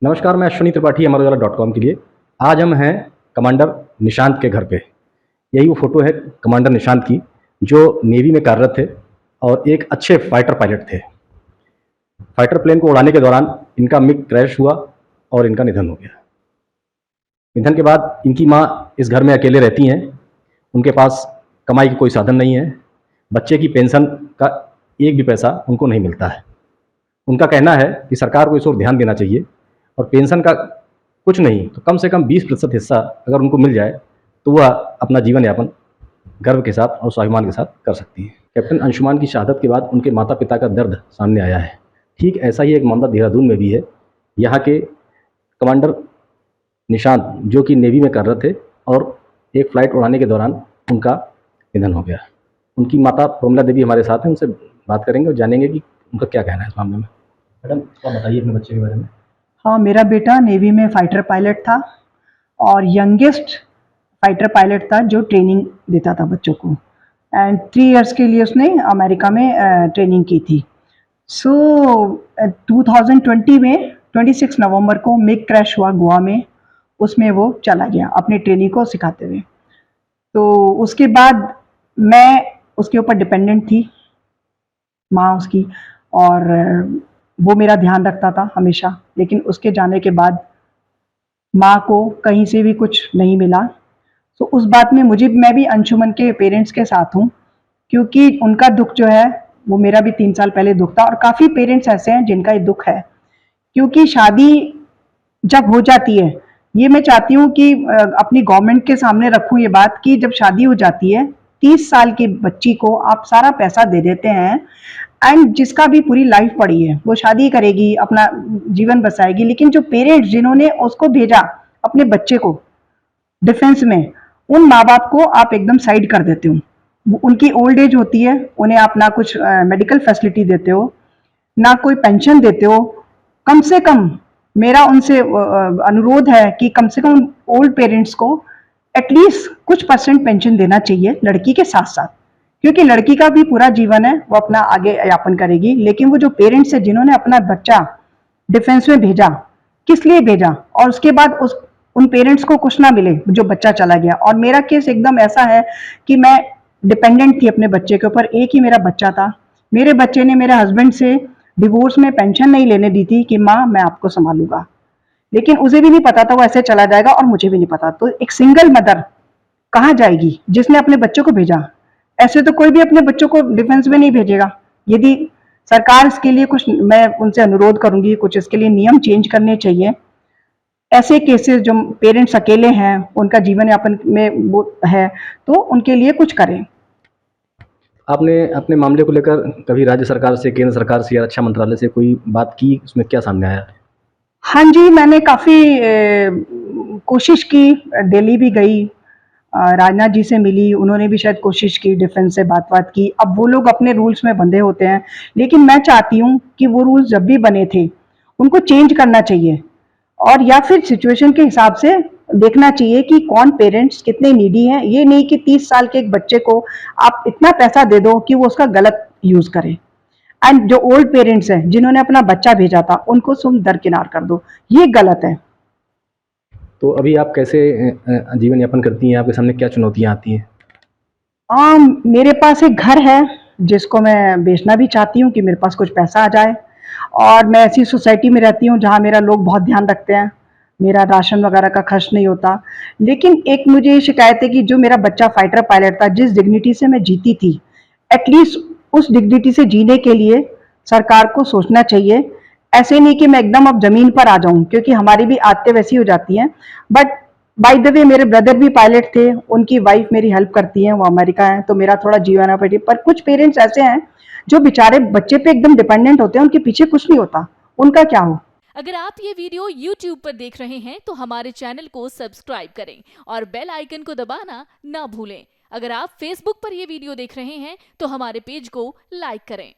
नमस्कार, मैं अश्विनी त्रिपाठी अमरउजाला.com के लिए। आज हम हैं कमांडर निशांत के घर पे। यही वो फ़ोटो है कमांडर निशांत की, जो नेवी में कार्यरत थे और एक अच्छे फाइटर पायलट थे। फाइटर प्लेन को उड़ाने के दौरान इनका मिग क्रैश हुआ और इनका निधन हो गया। निधन के बाद इनकी माँ इस घर में अकेले रहती हैं। उनके पास कमाई का कोई साधन नहीं है। बच्चे की पेंशन का एक भी पैसा उनको नहीं मिलता है। उनका कहना है कि सरकार को इस ओर ध्यान देना चाहिए और पेंशन का कुछ नहीं तो कम से कम 20% हिस्सा अगर उनको मिल जाए तो वह अपना जीवन यापन गर्व के साथ और स्वाभिमान के साथ कर सकती हैं। कैप्टन अंशुमान की शहादत के बाद उनके माता पिता का दर्द सामने आया है। ठीक ऐसा ही एक मामला देहरादून में भी है। यहाँ के कमांडर निशांत, जो कि नेवी में कार्यरत थे और एक फ़्लाइट उड़ाने के दौरान उनका निधन हो गया। उनकी माता प्रोमिला देवी हमारे साथ हैं, उनसे बात करेंगे और जानेंगे कि उनका क्या कहना है इस मामले में। मैडम, क्या बताइए अपने बच्चे के बारे में। हाँ, मेरा बेटा नेवी में फाइटर पायलट था और यंगेस्ट फाइटर पायलट था जो ट्रेनिंग देता था बच्चों को। एंड 3 इयर्स के लिए उसने अमेरिका में ट्रेनिंग की थी। सो 2020 में 26 नवंबर को मिग क्रैश हुआ गोवा में। उसमें वो चला गया अपनी ट्रेनिंग को सिखाते हुए। तो उसके बाद मैं उसके ऊपर डिपेंडेंट थी, माँ उसकी, और वो मेरा ध्यान रखता था हमेशा। लेकिन उसके जाने के बाद माँ को कहीं से भी कुछ नहीं मिला। तो उस बात में मैं भी अंशुमन के पेरेंट्स के साथ हूँ, क्योंकि उनका दुख जो है वो मेरा भी 3 साल पहले दुख था। और काफ़ी पेरेंट्स ऐसे हैं जिनका ये दुख है, क्योंकि शादी जब हो जाती है, ये मैं चाहती हूँ कि अपनी गवर्नमेंट के सामने रखूँ ये बात कि जब शादी हो जाती है 30 साल की बच्ची को आप सारा पैसा दे देते हैं, एंड जिसका भी पूरी लाइफ पड़ी है वो शादी करेगी, अपना जीवन बसाएगी, लेकिन जो पेरेंट्स जिन्होंने उसको भेजा अपने बच्चे को डिफेंस में, उन माँ बाप को आप एकदम साइड कर देते हो। उनकी ओल्ड एज होती है, उन्हें आप ना कुछ मेडिकल फैसिलिटी देते हो, ना कोई पेंशन देते हो। कम से कम मेरा उनसे अनुरोध है कि कम से कम ओल्ड पेरेंट्स को एटलीस्ट कुछ परसेंट पेंशन देना चाहिए लड़की के साथ साथ, क्योंकि लड़की का भी पूरा जीवन है, वो अपना आगे यापन करेगी। लेकिन वो जो पेरेंट्स है जिन्होंने अपना बच्चा डिफेंस में भेजा, किस लिए भेजा, और उसके बाद उन पेरेंट्स को कुछ ना मिले जो बच्चा चला गया। और मेरा केस एकदम ऐसा है कि मैं डिपेंडेंट थी अपने बच्चे के ऊपर। एक ही मेरा बच्चा था। मेरे बच्चे ने मेरे हस्बैंड से डिवोर्स में पेंशन नहीं लेने दी थी कि माँ मैं आपको संभालूंगा, लेकिन उसे भी नहीं पता था वो ऐसे चला जाएगा और मुझे भी नहीं पता। तो एक सिंगल मदर कहाँ जाएगी जिसने अपने बच्चों को भेजा? ऐसे तो कोई भी अपने बच्चों को डिफेंस में नहीं भेजेगा। यदि सरकार इसके लिए कुछ, मैं उनसे अनुरोध करूंगी, कुछ इसके लिए नियम चेंज करने चाहिए। ऐसे केसेस जो पेरेंट्स अकेले हैं, उनका जीवन यापन में वो है, तो उनके लिए कुछ करें। आपने अपने मामले को लेकर कभी राज्य सरकार से, केंद्र सरकार से या रक्षा मंत्रालय से कोई बात की? उसमें क्या सामने आया? हाँ जी, मैंने काफ़ी कोशिश की, दिल्ली भी गई, राजनाथ जी से मिली, उन्होंने भी शायद कोशिश की, डिफेंस से बात की। अब वो लोग अपने रूल्स में बंधे होते हैं, लेकिन मैं चाहती हूँ कि वो रूल्स जब भी बने थे उनको चेंज करना चाहिए, और या फिर सिचुएशन के हिसाब से देखना चाहिए कि कौन पेरेंट्स कितने नीडी हैं। ये नहीं कि 30 साल के एक बच्चे को आप इतना पैसा दे दो कि वो उसका गलत यूज करे। एंड जो ओल्ड पेरेंट्स हैं जिन्होंने अपना बच्चा भेजा था, उनको तुम दरकिनार कर दो, ये गलत है। तो अभी आप कैसे जीवन यापन करती हैं? आपके सामने क्या चुनौतियाँ आती हैं? मेरे पास एक घर है जिसको मैं बेचना भी चाहती हूँ कि मेरे पास कुछ पैसा आ जाए, और मैं ऐसी सोसाइटी में रहती हूँ जहाँ मेरा लोग बहुत ध्यान रखते हैं, मेरा राशन वगैरह का खर्च नहीं होता। लेकिन एक मुझे ये शिकायत है कि जो मेरा बच्चा फाइटर पायलट था, जिस डिग्निटी से मैं जीती थी, एटलीस्ट उस डिग्निटी से जीने के लिए सरकार को सोचना चाहिए। ऐसे नहीं कि मैं एकदम अब जमीन पर आ जाऊं, क्योंकि हमारी भी आदतें वैसी हो जाती हैं। बट बाय द वे मेरे ब्रदर भी पायलट थे, उनकी वाइफ मेरी हेल्प करती है, वो अमेरिका है, तो मेरा थोड़ा जीवन पड़ी। पर कुछ पेरेंट्स ऐसे हैं जो बेचारे बच्चे पे एकदम डिपेंडेंट होते हैं, उनके पीछे कुछ नहीं होता, उनका क्या हो। अगर आप ये वीडियो YouTube पर देख रहे हैं तो हमारे चैनल को सब्सक्राइब करें और बेल आइकन को दबाना ना भूलें। अगर आप Facebook पर ये वीडियो देख रहे हैं तो हमारे पेज को लाइक करें।